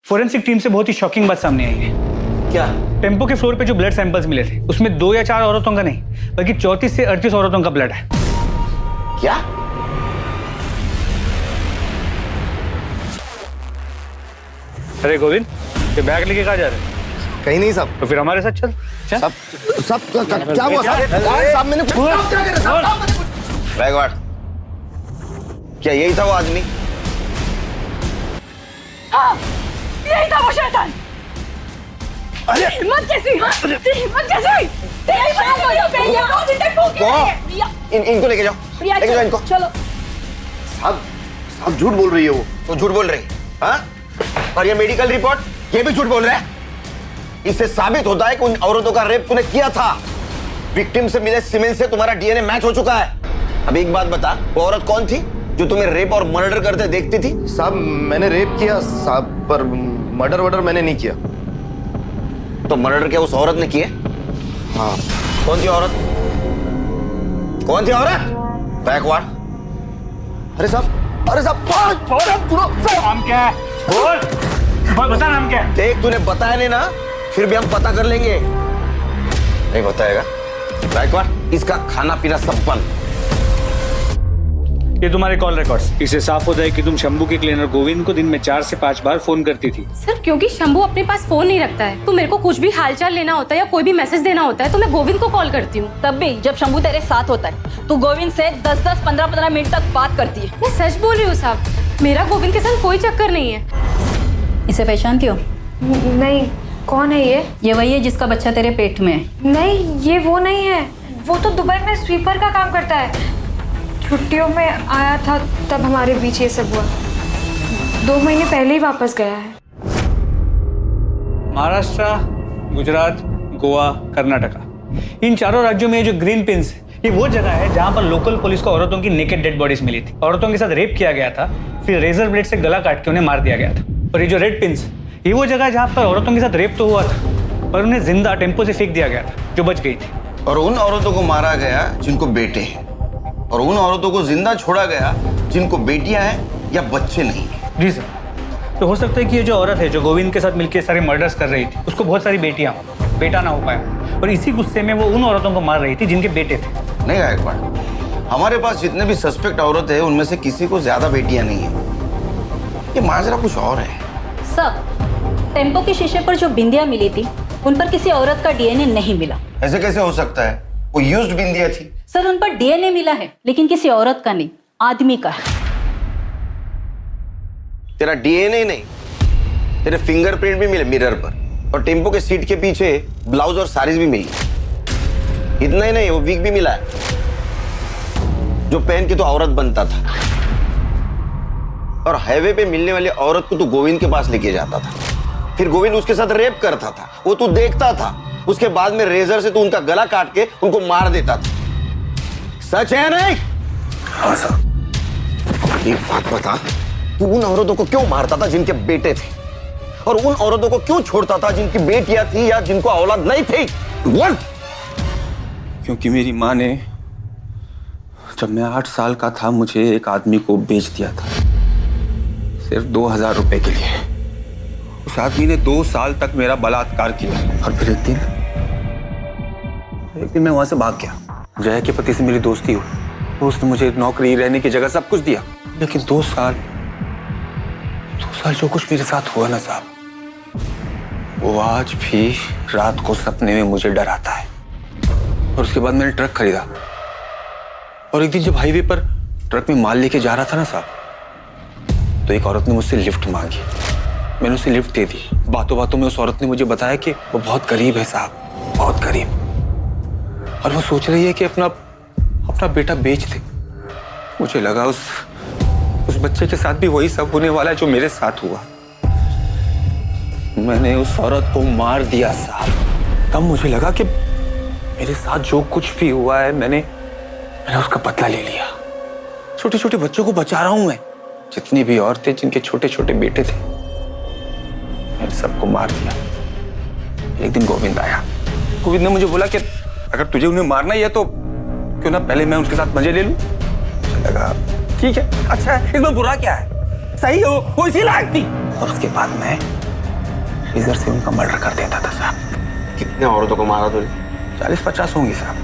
फोरेंसिक टीम से बहुत ही शॉकिंग बात सामने आई है। क्या? टेम्पो के फ्लोर पे जो ब्लड सैंपल्स मिले थे उसमें 2 या 4 औरतों का नहीं बल्कि 34 से 38 औरतों का ब्लड है। क्या? अरे गोविंद, ये बैग लेके कहाँ जा रहे हैं? कहीं नहीं साहब। तो फिर हमारे साथ चल। सब क्या हुआ साहब? मैंने गायकवाड़ क्या यही था वो आदमी? हाँ, यही था वो शैतान। अरे हिम्मत कैसी? हिम्मत कैसी? इनको लेके जाओ, लेके जाओ इनको। चलो। साहब झूठ बोल रही है वो। तो झूठ बोल रही है, हाँ? और ये मेडिकल रिपोर्ट, ये भी झूठ बोल रहा है। इससे साबित होता है कि उन औरतों का रेप तूने किया था। विक्टिम से मिले सीमेन से तुम्हारा डीएनए मैच हो चुका है। अब एक बात बता, वो औरत कौन थी जो तुम्हें रेप और मर्डर करते देखती थी? साहब मैंने रेप किया साहब, पर मर्डर वर्डर मैंने नहीं किया। तो मर्डर क्या उस औरत ने किया? हाँ। कौन थी औरत? कौन थी औरत? गायकवाड़। अरे साहब, अरे साहब सुनो। नाम क्या है? बोल, बता नाम क्या है? देख तूने बताया नहीं ना, फिर भी हम पता कर लेंगे। नहीं बताएगा? गायकवाड़ इसका खाना पीना सब बंद। ये तुम्हारे कॉल रिकॉर्ड्स, इससे साफ होता है कि तुम शंभू के क्लीनर गोविंद को दिन में 4 से 5 बार फोन करती थी। सर क्योंकि शंभू अपने पास फोन नहीं रखता है, तो मेरे को कुछ भी हालचाल लेना होता है या कोई भी मैसेज देना होता है तो मैं गोविंद को कॉल करती हूँ। तब भी जब शंभू तेरे साथ होता है तू गोविंद से 10-10, 15-15 मिनट तक बात करती है। मैं सच बोल रही हूँ साहब, मेरा गोविंद के साथ कोई चक्कर नहीं है। इसे पहचानती हो? नहीं, कौन है ये? ये वही है जिसका बच्चा तेरे पेट में है। नहीं, ये वो नहीं है। वो तो दुबई में स्वीपर का काम करता है। छुट्टियों में आया था तब हमारे बीच ये सब हुआ। 2 महीने पहले ही वापस गया है। महाराष्ट्र, गुजरात, गोवा, कर्नाटका, इन 4 राज्यों में जो ग्रीन पिंस, ये वो जगह है जहां पर लोकल पुलिस को औरतों की नेकेड डेड बॉडीज मिली थी। औरतों के साथ रेप किया गया था, फिर रेजर ब्लेड से गला काट के उन्हें मार दिया गया था। और ये जो रेड पिंस, ये वो जगह है जहां पर औरतों के साथ रेप तो हुआ था पर उन्हें जिंदा टेम्पो से फेंक दिया गया था, जो बच गई थी। और उन औरतों को मारा गया जिनको बेटे हैं, और उन औरतों को जिंदा छोड़ा गया जिनको बेटियां हैं या बच्चे नहीं हैं। जी सर। तो हो सकता है कि ये जो औरत है जो गोविंद के साथ मिलकर सारे मर्डर्स कर रही थी, उसको बहुत सारी बेटियां हो, बेटा ना हो पाया, और इसी गुस्से में वो उन औरतों को मार रही थी जिनके बेटे थे। नहीं गायकवाड़, हमारे पास जितने भी सस्पेक्ट औरत है उनमें से किसी को ज्यादा बेटियां नहीं है। ये माजरा कुछ और है। सब टेम्पो के शीशे पर जो बिंदियां मिली थी उन पर किसी औरत का डीएनए नहीं मिला। ऐसे कैसे हो सकता है? वो यूज्ड बिंदिया थी। सर उन पर डीएनए मिला है लेकिन किसी औरत का नहीं, आदमी का है। तेरा डीएनए नहीं, तेरे फिंगरप्रिंट भी मिले मिरर पर, और टेम्पो के सीट के पीछे ब्लाउज और साड़ीज भी मिली। इतना ही नहीं, वो विग भी मिला है जो पहन के तो औरत बनता था। और हाईवे पे मिलने वाली औरत को तो गोविंद के पास लेके जाता था, फिर गोविंद उसके साथ रेप करता था, वो तू देखता था। उसके बाद में रेजर से तू उनका गला काट के उनको मार देता था। सच है नहीं? हाँ सर। एक बात बता, तू उन औरतों को क्यों मारता था जिनके बेटे थे, और उन औरतों को क्यों छोड़ता था जिनकी बेटियां थी या जिनको औलाद नहीं थी? बोल। क्योंकि मेरी माँ ने जब मैं 8 साल का था मुझे एक आदमी को बेच दिया था, सिर्फ 2000 रुपए के लिए। उस आदमी ने 2 साल तक मेरा बलात्कार किया, और फिर एक दिन मैं वहां से भाग गया। जया के पति से मेरी दोस्ती हुई, तो उसने मुझे नौकरी, रहने की जगह सब कुछ दिया। लेकिन 2 साल जो कुछ मेरे साथ हुआ ना साहब, वो आज भी रात को सपने में मुझे डराता है। और उसके बाद मैंने ट्रक खरीदा, और एक दिन जब हाईवे पर ट्रक में माल लेके जा रहा था ना साहब, तो एक औरत ने मुझसे लिफ्ट मांगी। मैंने उसे लिफ्ट दे दी। बातों बातों में उस औरत ने मुझे बताया कि वो बहुत गरीब है साहब, बहुत गरीब, और वो सोच रही है कि अपना बेटा बेच दे। मुझे लगा उस बच्चे के साथ भी वही सब होने वाला है जो मेरे साथ हुआ। मैंने उस औरत को मार दिया साहब। तब मुझे लगा कि मेरे साथ जो कुछ भी हुआ है मैंने उसका बदला ले लिया। छोटे छोटे बच्चों को बचा रहा हूं मैं। जितनी भी औरतें जिनके छोटे छोटे बेटे थे, मैंने सबको मार दिया। एक दिन गोविंद आया। गोविंद ने मुझे बोला कि अगर तुझे उन्हें मारना ही है तो क्यों ना पहले मैं उनके साथ मजे ले लूं। मुझे लगा ठीक है, अच्छा है, इसमें बुरा क्या है, सही हो, वो इसी लायक थी। और उसके बाद मैं इधर से उनका मर्डर कर देता था साहब। कितने औरतों को मारा तूने? 40-50 होंगी साहब।